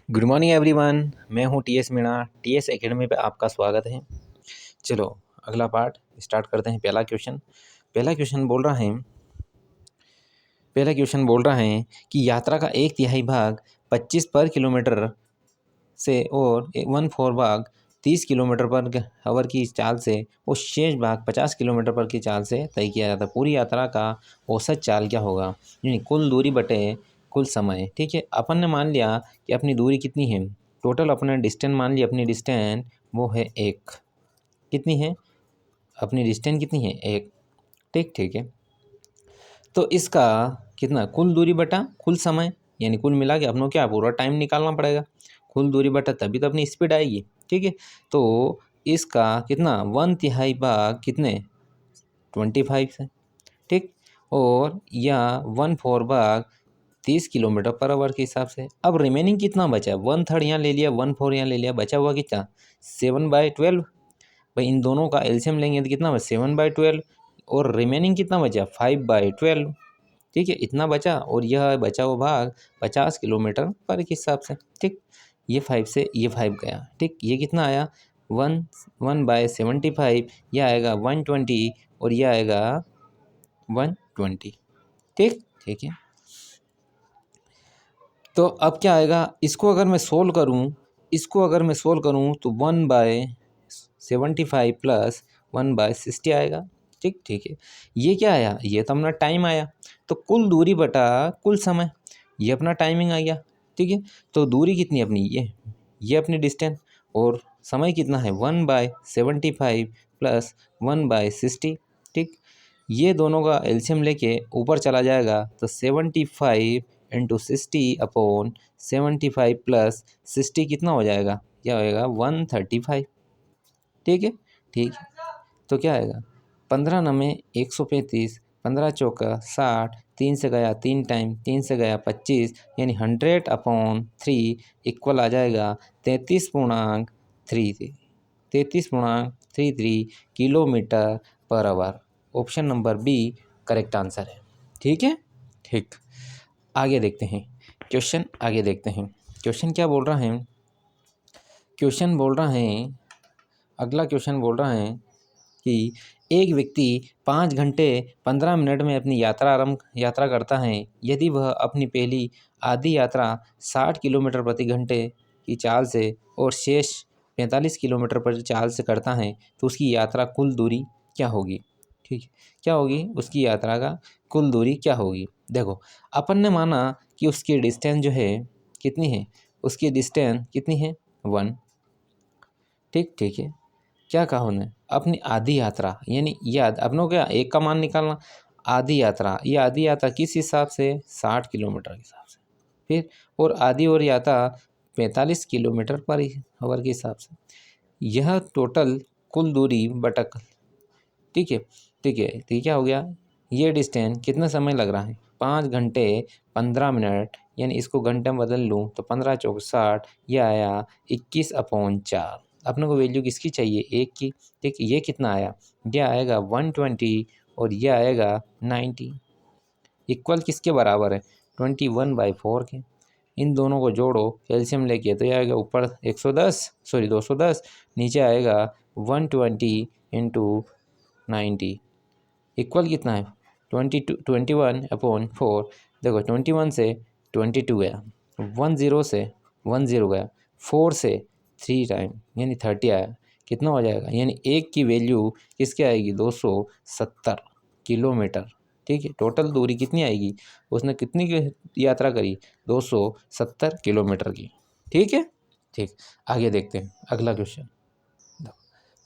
Good morning everyone. मैं हूं TS Meena. TS academy पे आपका स्वागत है। चलो अगला पार्ट स्टार्ट करते हैं। पहला क्वेश्चन बोल रहा है कि यात्रा का एक तिहाई भाग 25 पर किलोमीटर से और 1/4 भाग 30 किलोमीटर पर आवर की चाल से और शेष भाग 50 किलोमीटर पर की चाल से तय किया जाता है। पूरी यात्रा का औसत चाल क्या होगा, यानी कुल दूरी बटे कुल समय। ठीक है, अपन ने मान लिया कि अपनी दूरी कितनी है, टोटल अपने डिस्टेंस मान लिया। अपनी डिस्टेंस वो है 1। कितनी है अपनी डिस्टेंस, कितनी है 1। ठीक है, तो इसका कितना कुल दूरी बटा कुल समय, यानी कुल मिला के अपनों क्या पूरा टाइम निकालना पड़ेगा। कुल दूरी बटा तभी तो अपनी स्पीड आएगी। ठीक है, तो इसका कितना 1/3 भाग कितने 25 से। ठीक, और या 1/4 भाग 30 किलोमीटर पर आवर के हिसाब से। अब रिमेनिंग कितना बचा, 1/3 यहाँ ले लिया, 1/4 यहाँ ले लिया, बचा हुआ कितना 7/12। भाई इन दोनों का एलसीएम लेंगे तो कितना बचा 7/12, और रिमेनिंग कितना बचा 5/12। ठीक है, इतना बचा, और यह बचा हुआ भाग 50 किलोमीटर पर के हिसाब से। ठीक, ये 5 से ये 5 गया। ठीक, ये कितना आया 1/75, यह आएगा 120, और यह आएगा 120। ठीक है, तो अब क्या आएगा, इसको अगर मैं सोल्व करूँ तो 1/75 प्लस 1/60 आएगा। ठीक है, ये क्या आया, ये तो अपना टाइम आया। तो कुल दूरी बटा कुल समय, ये अपना टाइमिंग आ गया। ठीक है, तो दूरी कितनी अपनी ये अपनी डिस्टेंस, और समय कितना है 1/75 प्लस 1/60। ठीक, ये दोनों का एलसीएम लेके ऊपर चला जाएगा तो 75 इंटू 60/75 प्लस 60 कितना हो जाएगा, क्या होएगा 135। ठीक है, तो क्या आएगा 15 नमे 135, 15 चौका 60, 3 से गया 3 टाइम, 3 से गया 25, यानी 100/3 इक्वल आ जाएगा 33.33 kilometre per hour. Option number B correct answer है। ठीक है, ठीक, आगे देखते हैं क्वेश्चन क्या बोल रहा है। अगला क्वेश्चन बोल रहा है कि एक व्यक्ति 5 घंटे 15 मिनट में अपनी यात्रा करता है। यदि वह अपनी पहली आधी यात्रा 60 किलोमीटर प्रति घंटे की चाल से और शेष 45 किलोमीटर प्रति चाल से करता है तो उसकी यात्रा कुल दूरी क्या होगी। ठीक, क्या होगी उसकी यात्रा का कुल दूरी क्या होगी। देखो, अपन ने माना कि उसकी डिस्टेंस जो है कितनी है, उसकी डिस्टेंस कितनी है 1। ठीक है, क्या कहा उन्हें अपनी आधी यात्रा, यानी याद अपनों क्या एक का मान निकालना। आधी यात्रा, ये आधी यात्रा किस हिसाब से 60 किलोमीटर के हिसाब से। फिर और आधी और यात्रा 45 किलोमीटर पर आवर के हिसाब से। यह टोटल कुल दूरी बटक। ठीक है, तो क्या हो गया, ये डिस्टेंस कितना समय लग रहा है 5 घंटे 15 मिनट, यानी इसको घंटे में बदल लूँ तो 15 चौक 60, यह आया 21/4। अपने को वैल्यू किसकी चाहिए, एक की। ठीक, ये कितना आया, ये आएगा 120, और ये आएगा 90। इक्वल किसके बराबर है 21/4 के। इन दोनों को जोड़ो एलसीएम लेके तो ये आएगा ऊपर 210, नीचे आएगा 120 इंटू 90 इक्वल कितना है 21/4। देखो 21 से 22 गया, 10 से 10 गया, 4 से 3 टाइम यानी 30 आया। कितना हो जाएगा, यानी एक की वैल्यू किसकी आएगी 270 किलोमीटर। ठीक है, टोटल दूरी कितनी आएगी, उसने कितनी की यात्रा करी 270 किलोमीटर की। ठीक है, ठीक, आगे देखते हैं अगला क्वेश्चन।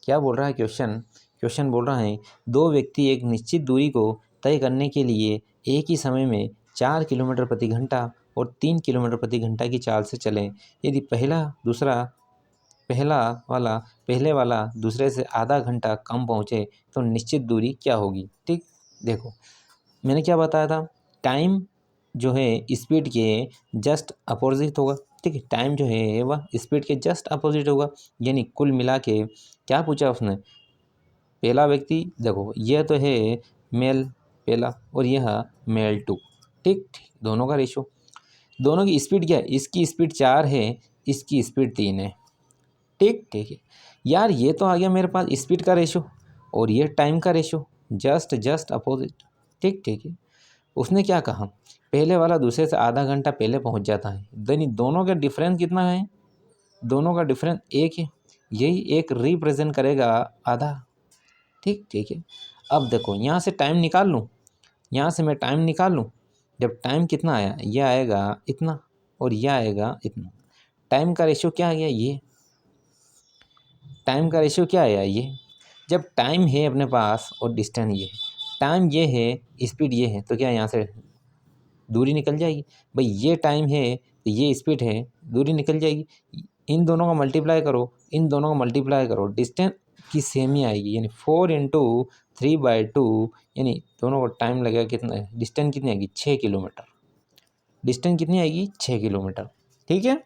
क्या बोल रहा है क्वेश्चन बोल रहा है दो व्यक्ति एक निश्चित दूरी को तय करने के लिए एक ही समय में 4 किलोमीटर प्रति घंटा और 3 किलोमीटर प्रति घंटा की चाल से चलें। यदि पहले वाला दूसरे से आधा घंटा कम पहुँचे तो निश्चित दूरी क्या होगी। ठीक, देखो मैंने क्या बताया था, टाइम जो है स्पीड के जस्ट अपोजिट होगा। ठीक है, टाइम जो है वह स्पीड के जस्ट अपोजिट होगा, यानी कुल मिला के क्या पूछा उसने, पहला व्यक्ति देखो यह तो है मेल पहला और यह मेल 2। ठीक, दोनों का रेशो। दोनों की स्पीड क्या है, इसकी स्पीड 4 है, इसकी स्पीड 3 है। ठीक ठीक है यार, ये तो आ गया मेरे पास स्पीड का रेशो और ये टाइम का रेशो, जस्ट अपोजिट। ठीक ठीक है। उसने क्या कहा, पहले वाला दूसरे से आधा घंटा पहले पहुंच जाता है, देन दोनों का डिफरेंस कितना है, दोनों का डिफरेंस एक है, यही एक रिप्रेजेंट करेगा आधा। ठीक ठीक है। अब देखो यहाँ से टाइम निकाल लूँ, यहाँ से मैं टाइम निकाल लूँ। जब टाइम कितना आया, ये आएगा इतना और ये आएगा इतना। टाइम का रेशियो क्या आ गया, ये टाइम का रेशियो क्या आया, ये जब टाइम है अपने पास और डिस्टेंस ये है, टाइम ये है स्पीड ये है, तो क्या यहाँ से दूरी निकल जाएगी। भाई ये टाइम है तो ये स्पीड है, दूरी निकल जाएगी। इन दोनों का मल्टीप्लाई करो, इन दोनों का मल्टीप्लाई करो, डिस्टेंस की सेम ही आएगी, यानी 4 × 3/2, यानी दोनों को टाइम लगेगा कितना, डिस्टेंस कितनी आएगी 6 किलोमीटर, डिस्टेंस कितनी आएगी 6 किलोमीटर। ठीक है।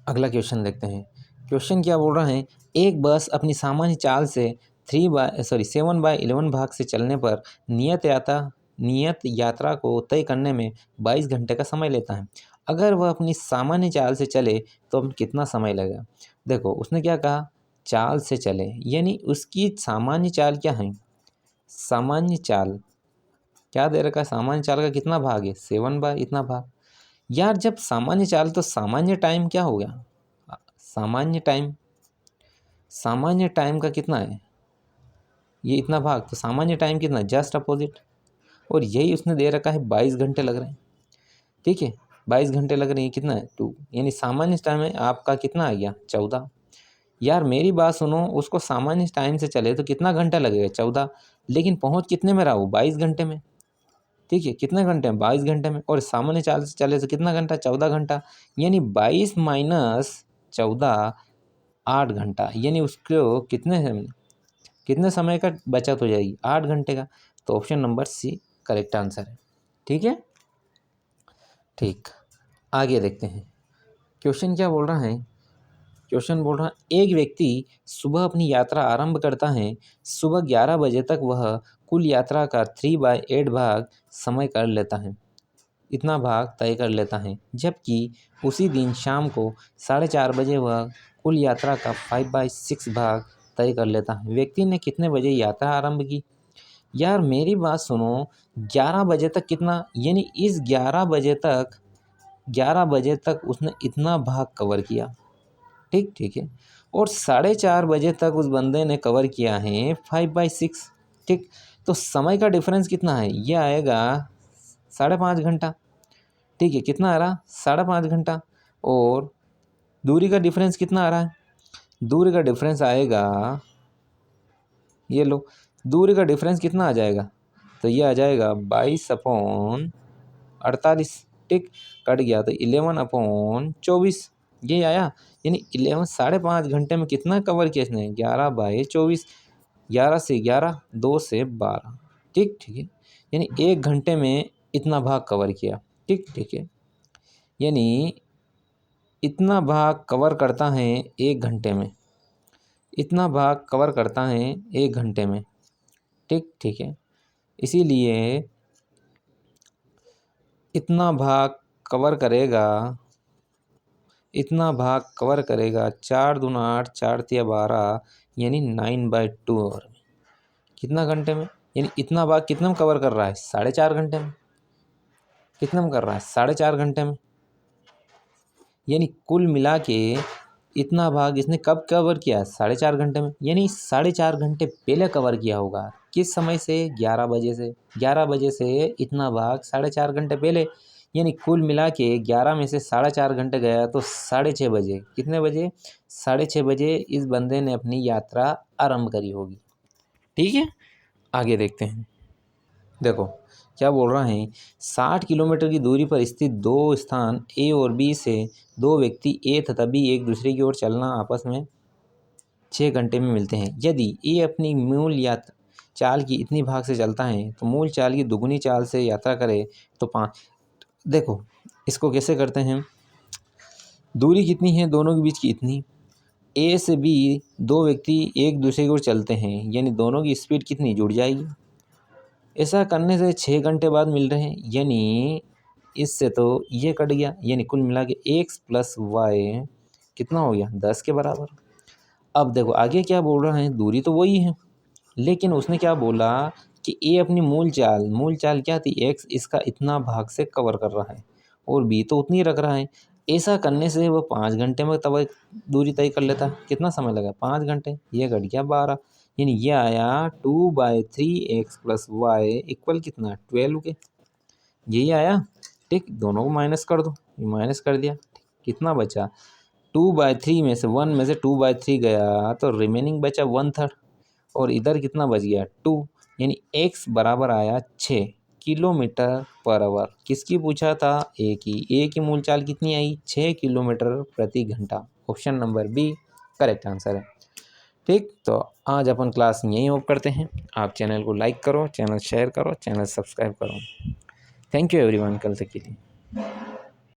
अगला क्वेश्चन देखते हैं। क्वेश्चन क्या बोल रहा है, एक बस अपनी सामान्य चाल से 7/11 भाग से चलने पर नियत यात्रा को तय करने में 22 घंटे का समय लेता है। अगर वह अपनी सामान्य चाल से चले तो अब कितना समय लगेगा। देखो उसने क्या कहा, चाल से चले, यानी उसकी सामान्य चाल क्या है, सामान्य चाल क्या दे रखा है, सामान्य चाल का कितना भाग है 7 इतना भाग। यार जब सामान्य चाल तो सामान्य टाइम क्या हो गया, सामान्य टाइम का कितना है, ये इतना भाग, तो सामान्य टाइम कितना, जस्ट अपोजिट। और यही उसने दे रखा है 22 घंटे लग रहे हैं। ठीक है, 22 घंटे लग रहे हैं, कितना है 2, यानी सामान्य टाइम है आपका कितना आ गया 14। यार मेरी बात सुनो, उसको सामान्य टाइम से चले तो कितना घंटा लगेगा 14, लेकिन पहुंच कितने में रहा वो 22 घंटे में। ठीक है, कितने घंटे में 22 घंटे में, और सामान्य चाल से चले तो कितना घंटा 14 घंटा, यानी 22 - 14 8 घंटा, यानी उसको कितने समय का बचत हो जाएगी 8 घंटे का। तो option number C correct answer है। ठीक है। ठीक, आगे देखते हैं। क्वेश्चन क्या बोल रहा है, क्वेश्चन बोल रहा है एक व्यक्ति सुबह अपनी यात्रा आरंभ करता है, सुबह 11 बजे तक वह कुल यात्रा का 3/8 भाग समय कर लेता है, इतना भाग तय कर लेता है, जबकि उसी दिन शाम को 4:30 बजे वह कुल यात्रा का 5/6 भाग तय कर लेता है। व्यक्ति ने कितने बजे यात्रा आरंभ की। यार मेरी बात सुनो, 11 बजे तक कितना, यानी इस 11 बजे तक उसने इतना भाग कवर किया। ठीक ठीक है, और 4:30 बजे तक उस बंदे ने कवर किया है 5/6। ठीक, तो समय का डिफरेंस कितना है, ये आएगा 5.5 घंटा। ठीक है, कितना आ रहा 5.5 घंटा, और दूरी का डिफरेंस कितना आ रहा है, दूरी का डिफरेंस आएगा, ये लो दूरी का डिफरेंस कितना आ जाएगा, तो ये आ जाएगा 22/48। ठीक, कट गया तो 11/24, ये आया, यानी 5.5 घंटे में कितना कवर किया इसने 11/24, 11 से 11, 2 से 12। ठीक ठीक है, यानी 1 घंटे में इतना भाग कवर किया। ठीक ठीक है, यानी इतना भाग कवर करता है 1 घंटे में, इतना भाग कवर करता है 1 घंटे में। ठीक ठीक है, इसीलिए इतना भाग कवर करेगा, इतना भाग कवर करेगा 4 दूना 8, 4 तिया 12, यानी 9/2 आवर में, कितना घंटे में, यानी इतना भाग कितने में कवर कर रहा है 4.5 घंटे में, कितने में कर रहा है 4.5 घंटे में, यानी कुल मिला के इतना भाग इसने कब कवर किया 4.5 घंटे में, यानी 4.5 घंटे पहले कवर किया होगा, किस समय से 11 बजे से, 11 बजे से इतना भाग 4.5 घंटे पहले, यानी कुल मिला के 11 में से 4.5 घंटे गया तो 6:30 बजे, कितने बजे 6:30 बजे इस बंदे ने अपनी यात्रा आरंभ करी होगी। ठीक है, आगे देखते हैं। देखो क्या बोल रहा है, 60 किलोमीटर की दूरी पर स्थित दो स्थान ए और बी से दो व्यक्ति ए तथा बी एक दूसरे की ओर चलना आपस में 6 घंटे में मिलते हैं। यदि ए अपनी मूल यात्रा चाल की इतनी भाग से चलता है तो मूल चाल की दुगुनी चाल से यात्रा करे तो 5। देखो इसको कैसे करते हैं, दूरी कितनी है दोनों के बीच की इतनी, ए से बी दो व्यक्ति एक दूसरे की ओर चलते हैं, यानी दोनों की स्पीड कितनी जुड़ जाएगी। ऐसा करने से 6 घंटे बाद मिल रहे हैं, यानी इससे तो ये कट गया, यानी कुल मिला के x प्लस वाई कितना हो गया 10 के बराबर। अब देखो आगे क्या बोल रहा है, दूरी तो वही है, लेकिन उसने क्या बोला कि ए अपनी मूल चाल क्या थी x, इसका इतना भाग से कवर कर रहा है और b तो उतनी रख रहा है। ऐसा करने से वो 5 घंटे में तब दूरी तय कर लेता। कितना समय लगा 5 घंटे, ये घट गया 12, यानी ये आया 2/3 x प्लस वाई इक्वल कितना 12 के, यही आया। ठीक, दोनों को माइनस कर दो, माइनस कर दिया, कितना बचा 2/3 में से 1 में से 2/3 गया तो रिमेनिंग बचा 1/3 और इधर कितना बच गया 2, यानी x बराबर आया 6 किलोमीटर पर आवर। किसकी पूछा था, ए की मूल चाल कितनी आई 6 किलोमीटर प्रति घंटा। Option number B correct answer है। ठीक, तो आज अपन क्लास यहीं ऑफ करते हैं। आप चैनल को लाइक करो, चैनल शेयर करो, चैनल सब्सक्राइब करो। थैंक यू एवरीवन, कल तक के लिए।